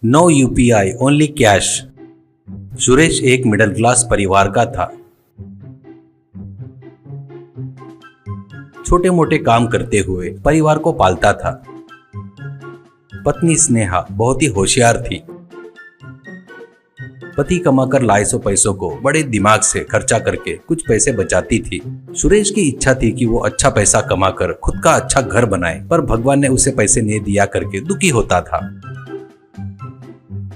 No UPI only cash. Suresh एक middle class परिवार का था। छोटे मोटे काम करते हुए परिवार को पालता था। पत्नी स्नेहा बहुत ही होशियार थी। पति कमाकर लाए सौ पैसों को बड़े दिमाग से खर्चा करके कुछ पैसे बचाती थी। सुरेश की इच्छा थी कि वो अच्छा पैसा कमाकर खुद का अच्छा घर बनाए, पर भगवान ने उसे पैसे नहीं दिया करके दुखी होता था।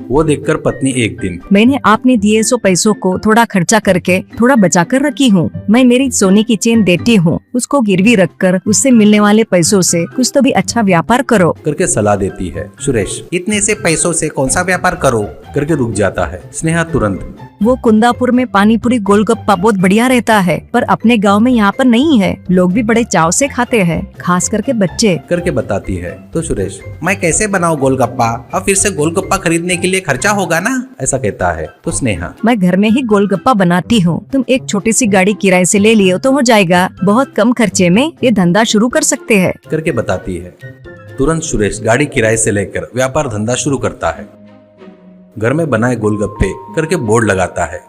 वो देखकर पत्नी एक दिन, मैंने आपने दिए 100 पैसों को थोड़ा खर्चा करके थोड़ा बचा कर रखी हूँ। मैं मेरी सोने की चेन देती हूँ, उसको गिरवी रखकर उससे मिलने वाले पैसों से कुछ तो भी अच्छा व्यापार करो करके सलाह देती है। सुरेश इतने से पैसों से कौन सा व्यापार करो करके रुक जाता है। स्नेहा तुरंत, वो कुंदापुर में पानी पूरी गोलगप्पा बहुत बढ़िया रहता है, पर अपने गांव में यहाँ पर नहीं है। लोग भी बड़े चाव से खाते हैं, खास करके बच्चे करके बताती है। तो सुरेश, मैं कैसे बनाऊं गोलगप्पा, अब फिर से गोलगप्पा खरीदने के लिए खर्चा होगा ना, ऐसा कहता है। तो स्नेहा, मैं घर में ही गोलगप्पा बनाती हूँ, तुम एक छोटी सी गाड़ी किराए से ले लियो तो हो जाएगा। बहुत कम खर्चे में ये धंधा शुरू कर सकते हैं करके बताती है। तुरंत सुरेश गाड़ी किराए से लेकर व्यापार धंधा शुरू करता है। घर में बनाए गोलगप्पे करके बोर्ड लगाता है।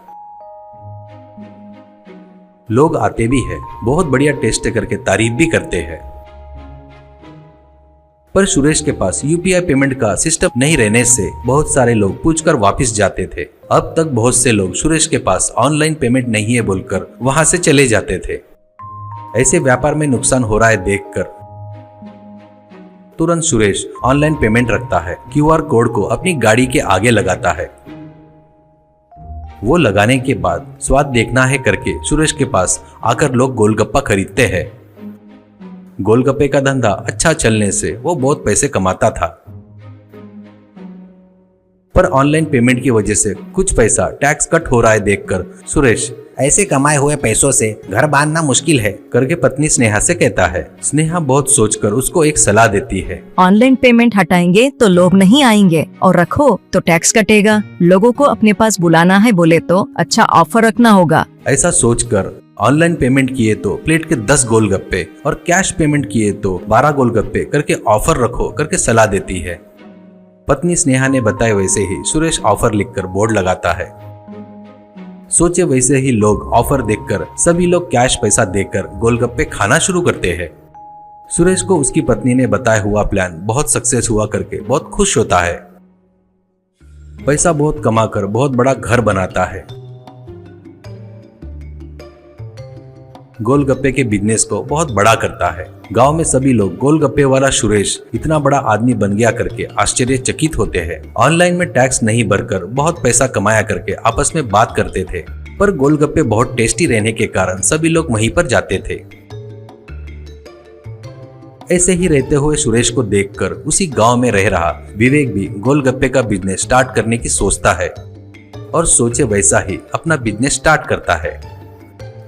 लोग आते भी है, बहुत बढ़िया टेस्ट करके तारीफ भी करते हैं। पर सुरेश के पास यूपीआई पेमेंट का सिस्टम नहीं रहने से बहुत सारे लोग पूछकर वापस जाते थे। अब तक बहुत से लोग सुरेश के पास ऑनलाइन पेमेंट नहीं है बोलकर वहां से चले जाते थे। ऐसे व्यापार में नुकसान हो रहा है देखकर तुरंत सुरेश ऑनलाइन पेमेंट रखता है। क्यूआर कोड को अपनी गाड़ी के आगे लगाता है। वो लगाने के बाद स्वाद देखना है करके सुरेश के पास आकर लोग गोलगप्पा खरीदते हैं। गोलगप्पे का धंधा अच्छा चलने से वो बहुत पैसे कमाता था, पर ऑनलाइन पेमेंट की वजह से कुछ पैसा टैक्स कट हो रहा है देखकर सुरेश, ऐसे कमाए हुए पैसों से घर बांधना मुश्किल है करके पत्नी स्नेहा से कहता है। स्नेहा बहुत सोचकर उसको एक सलाह देती है। ऑनलाइन पेमेंट हटाएंगे तो लोग नहीं आएंगे, और रखो तो टैक्स कटेगा। लोगों को अपने पास बुलाना है बोले तो अच्छा ऑफर रखना होगा। ऐसा सोचकर ऑनलाइन पेमेंट किए तो प्लेट के 10 गोलगप्पे और कैश पेमेंट किए तो 12 गोलगप्पे करके ऑफर रखो करके सलाह देती है। पत्नी स्नेहा ने बताए वैसे ही सुरेश ऑफर लिखकर बोर्ड लगाता है। सोचे वैसे ही लोग ऑफर देखकर सभी लोग कैश पैसा देकर गोलगप्पे खाना शुरू करते हैं। सुरेश को उसकी पत्नी ने बताया हुआ प्लान बहुत सक्सेस हुआ करके बहुत खुश होता है। पैसा बहुत कमाकर बहुत बड़ा घर बनाता है। गोलगप्पे के बिजनेस को बहुत बड़ा करता है। गांव में सभी लोग गोलगप्पे वाला सुरेश इतना बड़ा आदमी बन गया करके आश्चर्यचकित होते हैं। ऑनलाइन में टैक्स नहीं भरकर बहुत पैसा कमाया करके आपस में बात करते थे, पर गोलगप्पे बहुत टेस्टी रहने के कारण सभी लोग वहीं पर जाते थे। ऐसे ही रहते हुए सुरेश को देखकर उसी गांव में रह रहा विवेक भी गोलगप्पे का बिजनेस स्टार्ट करने की सोचता है और सोचे वैसा ही अपना बिजनेस स्टार्ट करता है।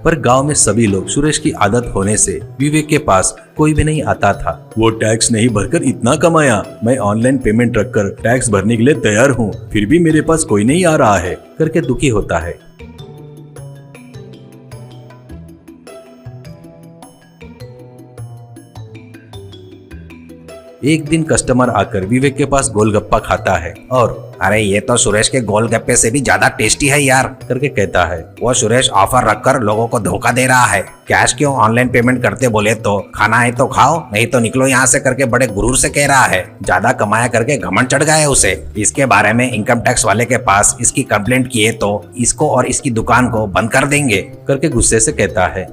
पर गांव में सभी लोग सुरेश की आदत होने से विवेक के पास कोई भी नहीं आता था। वो टैक्स नहीं भरकर इतना कमाया, मैं ऑनलाइन पेमेंट रखकर टैक्स भरने के लिए तैयार हूँ, फिर भी मेरे पास कोई नहीं आ रहा है करके दुखी होता है। एक दिन कस्टमर आकर विवेक के पास गोलगप्पा खाता है और अरे ये तो सुरेश के गोलगप्पे से भी ज्यादा टेस्टी है यार करके कहता है। वो सुरेश ऑफर रखकर लोगों को धोखा दे रहा है। कैश क्यों, ऑनलाइन पेमेंट करते बोले तो खाना है तो खाओ, नहीं तो निकलो यहाँ से करके बड़े गुरूर से कह रहा है। ज्यादा कमाया करके घमंड चढ़ गया है उसे। इसके बारे में इनकम टैक्स वाले के पास इसकी कंप्लेंट किए तो इसको और इसकी दुकान को बंद कर देंगे करके गुस्से से कहता है।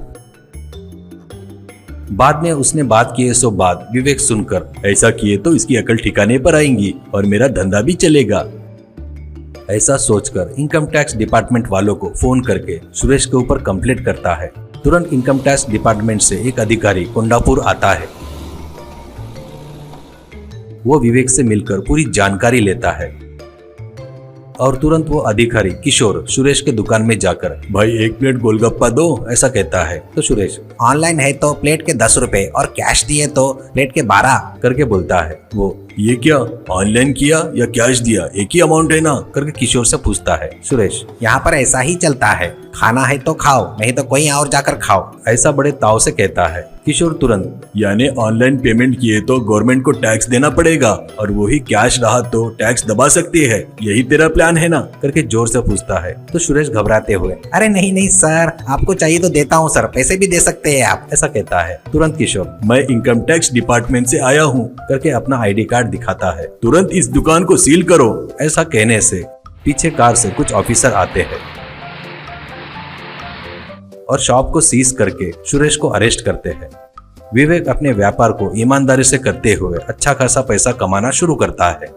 बाद में उसने बात किए सो बात विवेक सुनकर, ऐसा किए तो इसकी अकल ठिकाने पर आएंगी और मेरा धंधा भी चलेगा। ऐसा सोचकर इनकम टैक्स डिपार्टमेंट वालों को फोन करके सुरेश के ऊपर कंप्लेंट करता है। तुरंत इनकम टैक्स डिपार्टमेंट से एक अधिकारी कुंडापुर आता है। वो विवेक से मिलकर पूरी जानकारी लेता है और तुरंत वो अधिकारी किशोर सुरेश के दुकान में जाकर, भाई 1 प्लेट गोलगप्पा दो, ऐसा कहता है। तो सुरेश, ऑनलाइन है तो प्लेट के 10 रुपए और कैश दिए तो प्लेट के 12 करके बोलता है। वो ये क्या ऑनलाइन किया या कैश दिया, एक ही अमाउंट है ना, करके किशोर से पूछता है। सुरेश, यहाँ पर ऐसा ही चलता है, खाना है तो खाओ, नहीं तो कोई और जाकर खाओ, ऐसा बड़े ताव से कहता है। किशोर तुरंत, यानी ऑनलाइन पेमेंट किए तो गवर्नमेंट को टैक्स देना पड़ेगा और वही कैश रहा तो टैक्स दबा सकती है, यही तेरा प्लान है ना, करके जोर से पूछता है। तो सुरेश घबराते हुए, अरे नहीं नहीं सर, आपको चाहिए तो देता हूँ सर, पैसे भी दे सकते हैं आप, ऐसा कहता है। तुरंत किशोर, मैं इनकम टैक्स डिपार्टमेंट से आया हूँ, करके अपना ID कार्ड दिखाता है। तुरंत इस दुकान को सील करो। ऐसा कहने से पीछे कार से कुछ ऑफिसर आते हैं और शॉप को सीज करके सुरेश को अरेस्ट करते हैं। विवेक अपने व्यापार को ईमानदारी से करते हुए अच्छा खासा पैसा कमाना शुरू करता है।